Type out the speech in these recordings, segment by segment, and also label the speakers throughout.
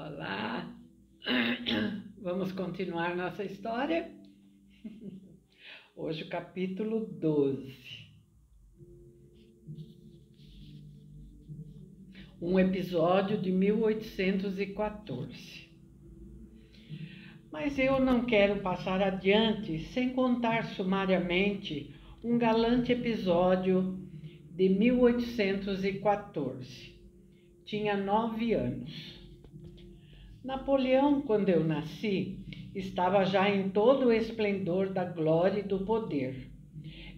Speaker 1: Olá, vamos continuar nossa história. Hoje o capítulo 12. Um episódio de 1814. Mas eu não quero passar adiante sem contar sumariamente um galante episódio de 1814. Tinha 9 anos. Napoleão, quando eu nasci, estava já em todo o esplendor da glória e do poder.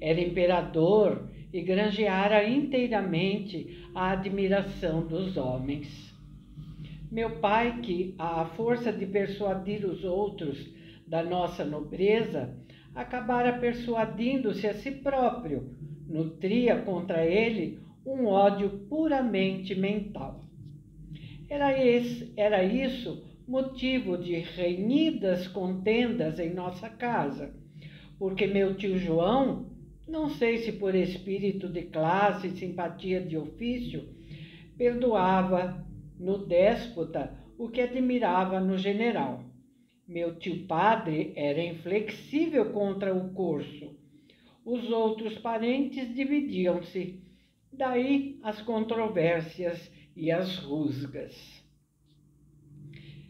Speaker 1: Era imperador e granjeara inteiramente a admiração dos homens. Meu pai, que, à força de persuadir os outros da nossa nobreza, acabara persuadindo-se a si próprio, nutria contra ele um ódio puramente mental. Era isso motivo de renhidas contendas em nossa casa, porque meu tio João, não sei se por espírito de classe e simpatia de ofício, perdoava no déspota o que admirava no general. Meu tio padre era inflexível contra o corso. Os outros parentes dividiam-se, daí as controvérsias e as rusgas.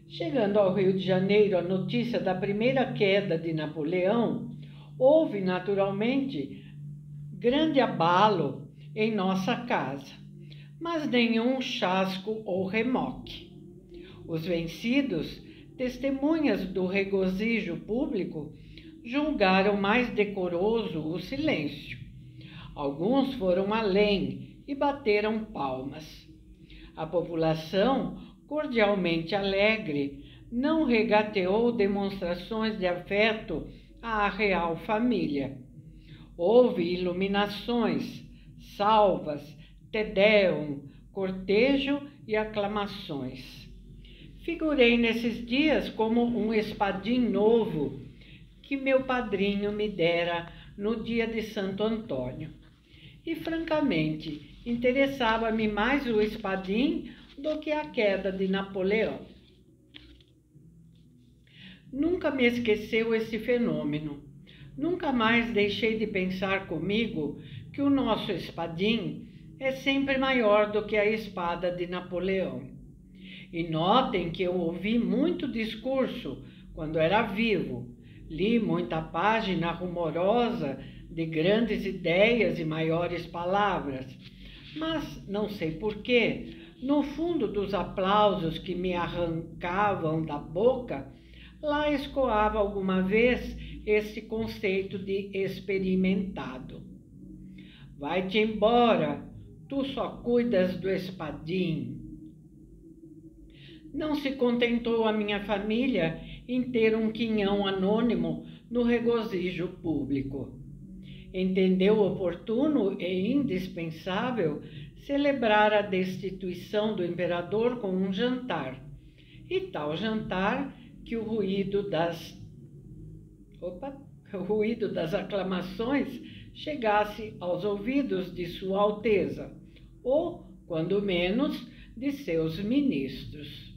Speaker 1: Chegando ao Rio de Janeiro a notícia da primeira queda de Napoleão, houve naturalmente grande abalo em nossa casa, mas nenhum chasco ou remoque. Os vencidos, testemunhas do regozijo público, julgaram mais decoroso o silêncio. Alguns foram além e bateram palmas. A população, cordialmente alegre, não regateou demonstrações de afeto à real família. Houve iluminações, salvas, te deum, cortejo e aclamações. Figurei nesses dias como um espadim novo que meu padrinho me dera no dia de Santo Antônio. E, francamente, interessava-me mais o espadim do que a queda de Napoleão. Nunca me esqueceu esse fenômeno. Nunca mais deixei de pensar comigo que o nosso espadim é sempre maior do que a espada de Napoleão. E notem que eu ouvi muito discurso quando era vivo, li muita página rumorosa de grandes ideias e maiores palavras, mas não sei porquê, no fundo dos aplausos que me arrancavam da boca, lá escoava alguma vez esse conceito de experimentado. Vai-te embora, tu só cuidas do espadim. Não se contentou a minha família em ter um quinhão anônimo no regozijo público. Entendeu oportuno e indispensável celebrar a destituição do imperador com um jantar, e tal jantar que o ruído das aclamações chegasse aos ouvidos de Sua Alteza, ou, quando menos, de seus ministros.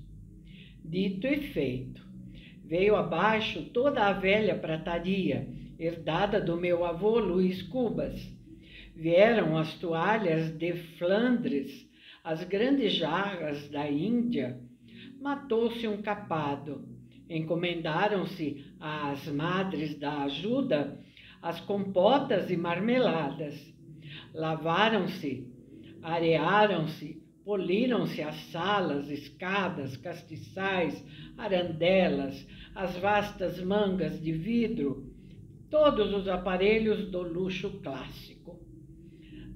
Speaker 1: Dito e feito. Veio abaixo toda a velha prataria, herdada do meu avô Luís Cubas. Vieram as toalhas de Flandres, as grandes jarras da Índia. Matou-se um capado. Encomendaram-se às madres da ajuda as compotas e marmeladas. Lavaram-se, arearam-se, poliram-se as salas, escadas, castiçais, arandelas, as vastas mangas de vidro, todos os aparelhos do luxo clássico.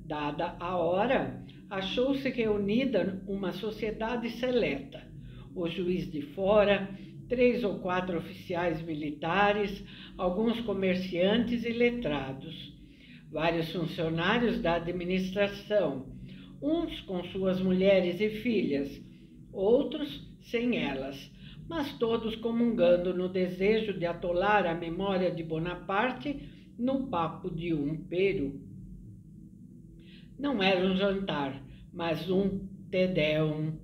Speaker 1: Dada a hora, achou-se reunida uma sociedade seleta, o juiz de fora, 3 ou 4 oficiais militares, alguns comerciantes e letrados, vários funcionários da administração, uns com suas mulheres e filhas, outros sem elas, mas todos comungando no desejo de atolar a memória de Bonaparte no papo de um peru. Não era um jantar, mas um te deum.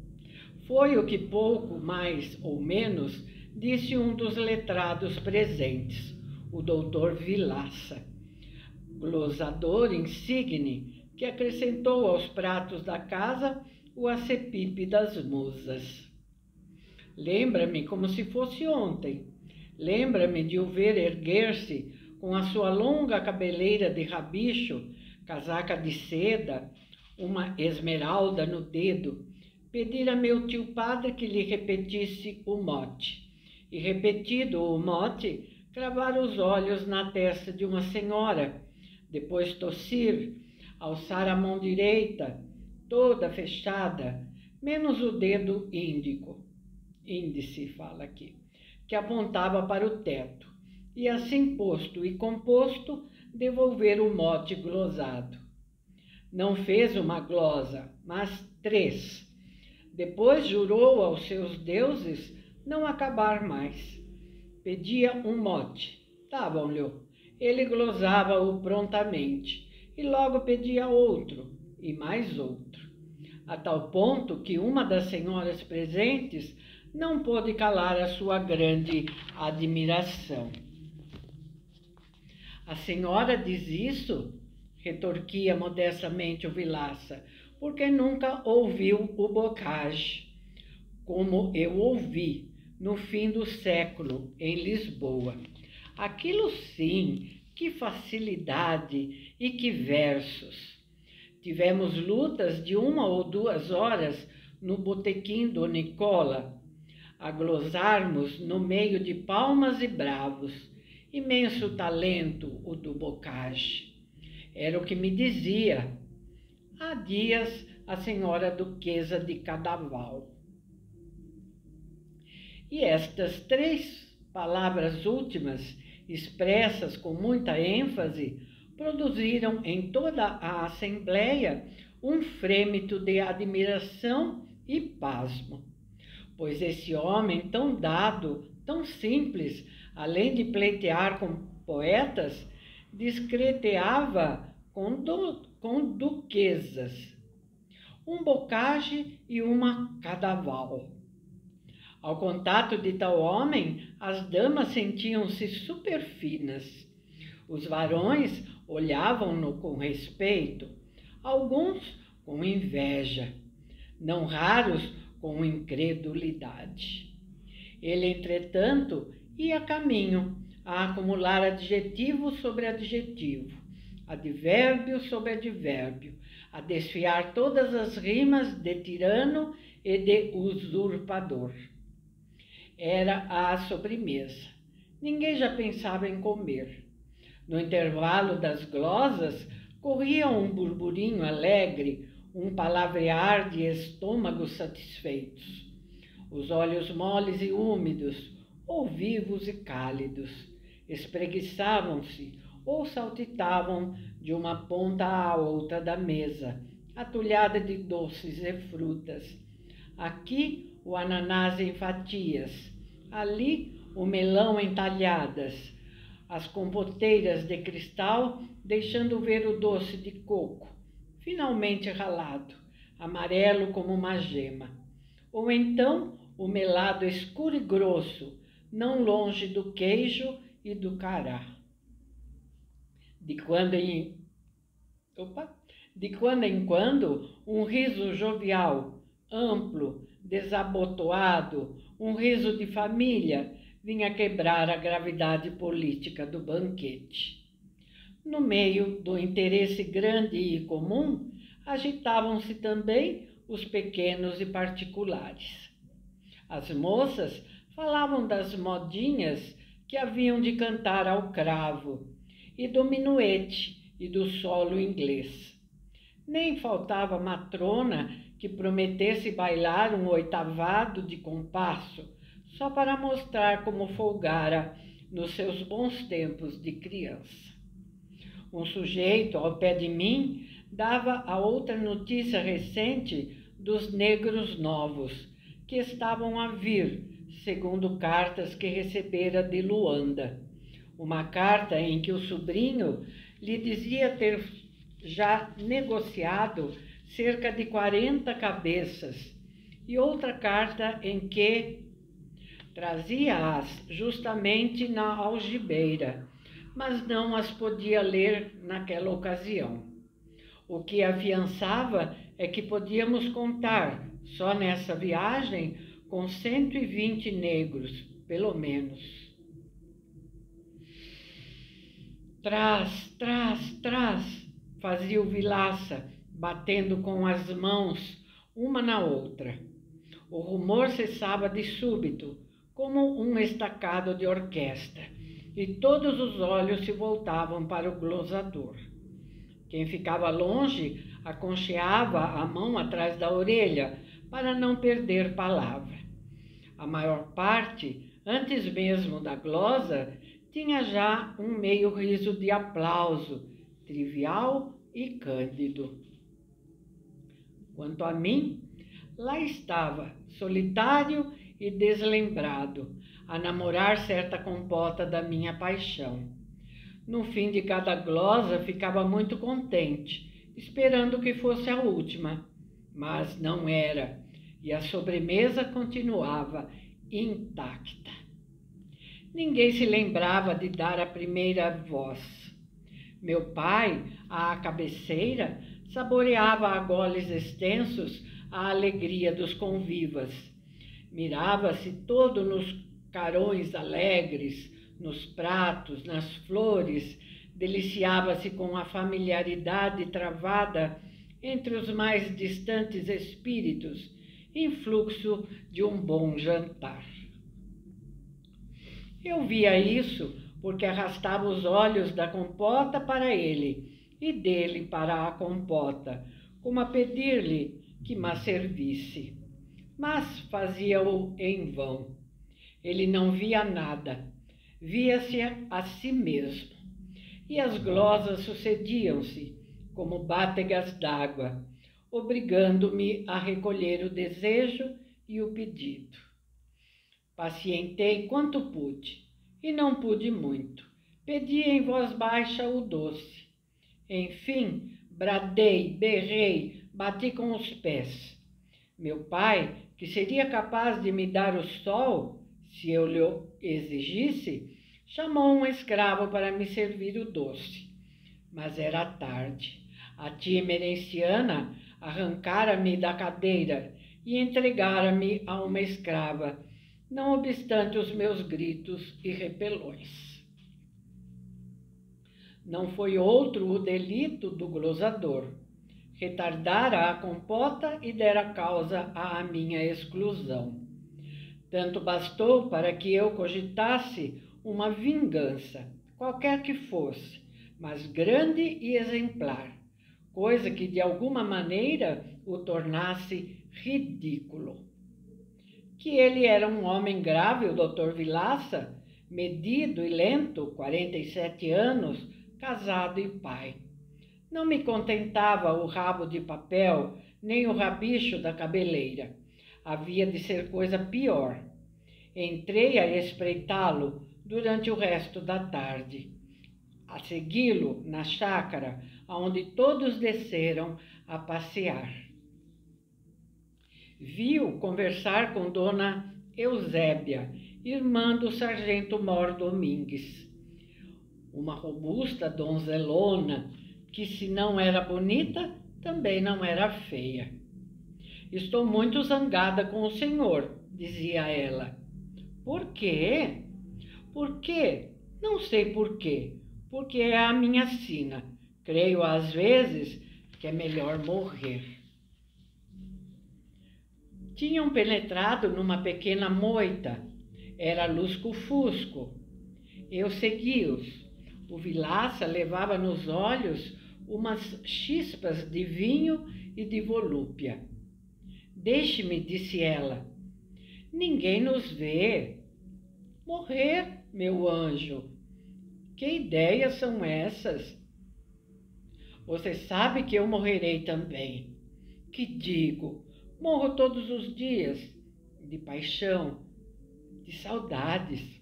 Speaker 1: Foi o que pouco mais ou menos disse um dos letrados presentes, o doutor Vilaça, glosador insigne, que acrescentou aos pratos da casa o acepipe das musas. Lembra-me como se fosse ontem. Lembra-me de o ver erguer-se com a sua longa cabeleira de rabicho, casaca de seda, uma esmeralda no dedo, pedir a meu tio padre que lhe repetisse o mote. E repetido o mote, cravar os olhos na testa de uma senhora, depois tossir, alçar a mão direita, toda fechada, menos o dedo índice fala aqui, que apontava para o teto, e assim posto e composto, devolver o mote glosado. Não fez uma glosa, mas 3. Depois jurou aos seus deuses não acabar mais. Pedia um mote, davam-lhe. Ele glosava-o prontamente, e logo pedia outro, e mais outro, a tal ponto que uma das senhoras presentes não pôde calar a sua grande admiração. A senhora diz isso, retorquia modestamente o Vilaça, porque nunca ouviu o bocage, como eu ouvi no fim do século em Lisboa. Aquilo sim, que facilidade e que versos! Tivemos lutas de 1 ou 2 horas no botequim do Nicola, a glosarmos no meio de palmas e bravos. Imenso talento o do bocage. Era o que me dizia há dias a senhora duquesa de Cadaval. E estas 3 palavras últimas, expressas com muita ênfase, produziram em toda a assembleia um frêmito de admiração e pasmo, pois esse homem tão dado, tão simples, além de pleitear com poetas, discreteava com duquesas, um bocage e uma Cadaval. Ao contato de tal homem, as damas sentiam-se superfinas. Os varões olhavam-no com respeito, alguns com inveja, não raros com incredulidade. Ele, entretanto, ia a caminho a acumular adjetivo sobre adjetivo, advérbio sobre advérbio, a desfiar todas as rimas de tirano e de usurpador. Era a sobremesa. Ninguém já pensava em comer. No intervalo das glosas, corria um burburinho alegre, um palavrear de estômagos satisfeitos. Os olhos moles e úmidos, ou vivos e cálidos, espreguiçavam-se ou saltitavam de uma ponta à outra da mesa, atulhada de doces e frutas. Aqui o ananás em fatias, ali o melão em talhadas, as compoteiras de cristal deixando ver o doce de coco, finalmente ralado, amarelo como uma gema. Ou então o melado escuro e grosso, não longe do queijo e do cará. De quando em quando, um riso jovial, amplo, desabotoado, um riso de família, vinha quebrar a gravidade política do banquete. No meio do interesse grande e comum, agitavam-se também os pequenos e particulares. As moças falavam das modinhas que haviam de cantar ao cravo, e do minuete e do solo inglês. Nem faltava matrona que prometesse bailar um oitavado de compasso, só para mostrar como folgara nos seus bons tempos de criança. Um sujeito ao pé de mim dava a outra notícia recente dos negros novos, que estavam a vir, segundo cartas que recebera de Luanda. Uma carta em que o sobrinho lhe dizia ter já negociado cerca de 40 cabeças e outra carta em que trazia-as justamente na algibeira, mas não as podia ler naquela ocasião. O que afiançava é que podíamos contar, só nessa viagem, com 120 negros, pelo menos. Trás, trás, trás, fazia o Vilaça, batendo com as mãos uma na outra. O rumor cessava de súbito, como um estacado de orquestra, e todos os olhos se voltavam para o glosador. Quem ficava longe aconcheava a mão atrás da orelha para não perder palavra. A maior parte, antes mesmo da glosa, tinha já um meio riso de aplauso, trivial e cândido. Quanto a mim, lá estava, solitário e deslembrado, a namorar certa compota da minha paixão. No fim de cada glosa ficava muito contente, esperando que fosse a última, mas não era, e a sobremesa continuava intacta. Ninguém se lembrava de dar a primeira voz. Meu pai, à cabeceira, saboreava a goles extensos a alegria dos convivas. Mirava-se todo nos carões alegres, nos pratos, nas flores, deliciava-se com a familiaridade travada entre os mais distantes espíritos, influxo de um bom jantar. Eu via isso porque arrastava os olhos da compota para ele e dele para a compota, como a pedir-lhe que me servisse. Mas fazia-o em vão. Ele não via nada, via-se a si mesmo. E as glosas sucediam-se, como bátegas d'água, obrigando-me a recolher o desejo e o pedido. Pacientei quanto pude, e não pude muito. Pedi em voz baixa o doce. Enfim, bradei, berrei, bati com os pés. Meu pai, que seria capaz de me dar o sol, se eu lhe exigisse, chamou um escravo para me servir o doce. Mas era tarde. A tia emerenciana arrancara-me da cadeira e entregara-me a uma escrava, não obstante os meus gritos e repelões. Não foi outro o delito do glosador. Retardara a compota e dera causa à minha exclusão. Tanto bastou para que eu cogitasse uma vingança, qualquer que fosse, mas grande e exemplar, coisa que de alguma maneira o tornasse ridículo. Que ele era um homem grave, o Dr. Vilaça, medido e lento, 47 anos, casado e pai. Não me contentava o rabo de papel, nem o rabicho da cabeleira. Havia de ser coisa pior. Entrei a espreitá-lo durante o resto da tarde, a segui-lo na chácara, aonde todos desceram a passear. Vi-o conversar com Dona Eusébia, irmã do sargento Mor Domingues. Uma robusta donzelona, que se não era bonita, também não era feia. Estou muito zangada com o senhor, dizia ela. Por quê? Por quê? Não sei por quê. Porque é a minha sina. Creio às vezes que é melhor morrer. Tinham penetrado numa pequena moita. Era lusco-fusco. Eu segui-os. O Vilaça levava nos olhos umas chispas de vinho e de volúpia. Deixe-me, disse ela. Ninguém nos vê. Morrer, meu anjo. Que ideias são essas? Você sabe que eu morrerei também. Que digo, morro todos os dias, de paixão, de saudades.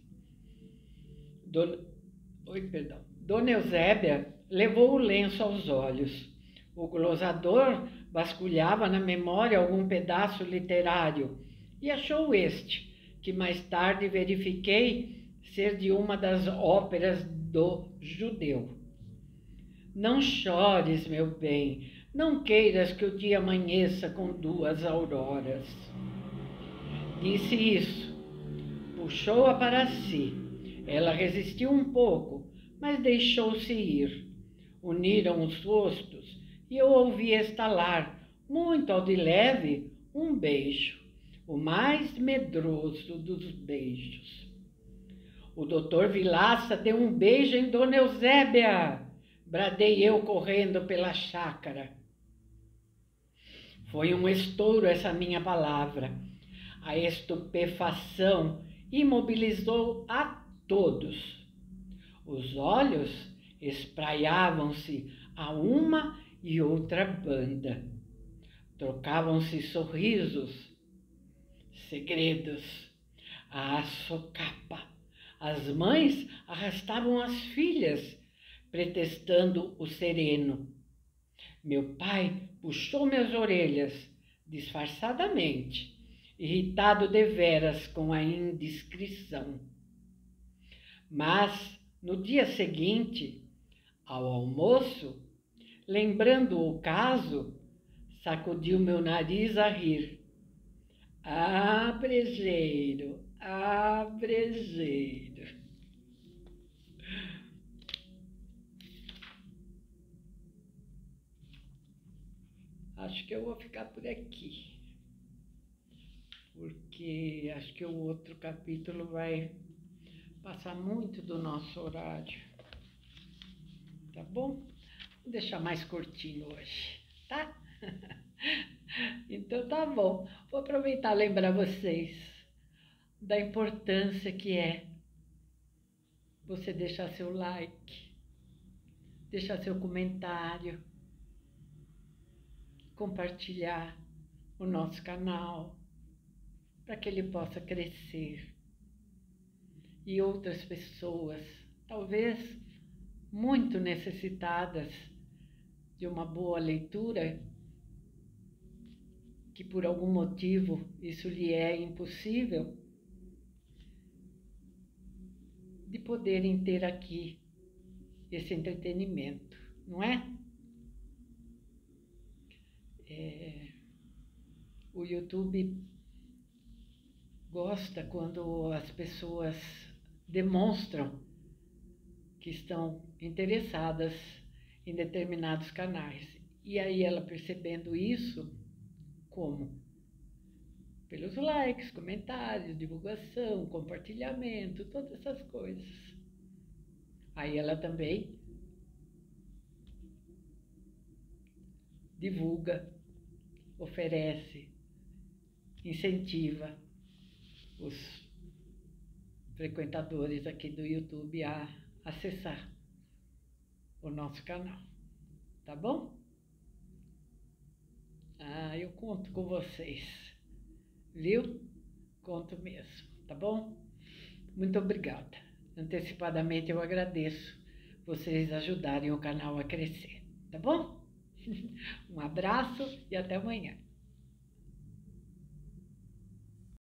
Speaker 1: Dona Eusébia levou o lenço aos olhos. O glosador vasculhava na memória algum pedaço literário e achou este, que mais tarde verifiquei ser de uma das óperas do Judeu. Não chores, meu bem, não queiras que o dia amanheça com 2 auroras. Disse isso. Puxou-a para si. Ela resistiu um pouco, mas deixou-se ir. Uniram os rostos e eu ouvi estalar, muito ao de leve, um beijo, o mais medroso dos beijos. O doutor Vilaça deu um beijo em Dona Eusébia, bradei eu correndo pela chácara. Foi um estouro essa minha palavra. A estupefação imobilizou a todos. Os olhos espraiavam-se a uma e outra banda. Trocavam-se sorrisos, segredos, a socapa. As mães arrastavam as filhas, pretextando o sereno. Meu pai puxou minhas orelhas, disfarçadamente, irritado deveras com a indiscrição. Mas, no dia seguinte, ao almoço, lembrando o caso, sacudiu meu nariz a rir. Ah, brejeiro, ah, brejeiro. Acho que eu vou ficar por aqui, porque acho que o outro capítulo vai passar muito do nosso horário, tá bom? Vou deixar mais curtinho hoje, tá? Então tá bom. Vou aproveitar e lembrar vocês da importância que é você deixar seu like, deixar seu comentário, compartilhar o nosso canal para que ele possa crescer e outras pessoas, talvez muito necessitadas de uma boa leitura, que por algum motivo isso lhe é impossível, de poderem ter aqui esse entretenimento, não é? O YouTube gosta quando as pessoas demonstram que estão interessadas em determinados canais. E aí ela percebendo isso, como? Pelos likes, comentários, divulgação, compartilhamento, todas essas coisas. Aí ela também divulga, oferece, incentiva os frequentadores aqui do YouTube a acessar o nosso canal, tá bom? Eu conto com vocês, viu? Conto mesmo, tá bom? Muito obrigada. Antecipadamente eu agradeço vocês ajudarem o canal a crescer, tá bom? Um abraço e até amanhã.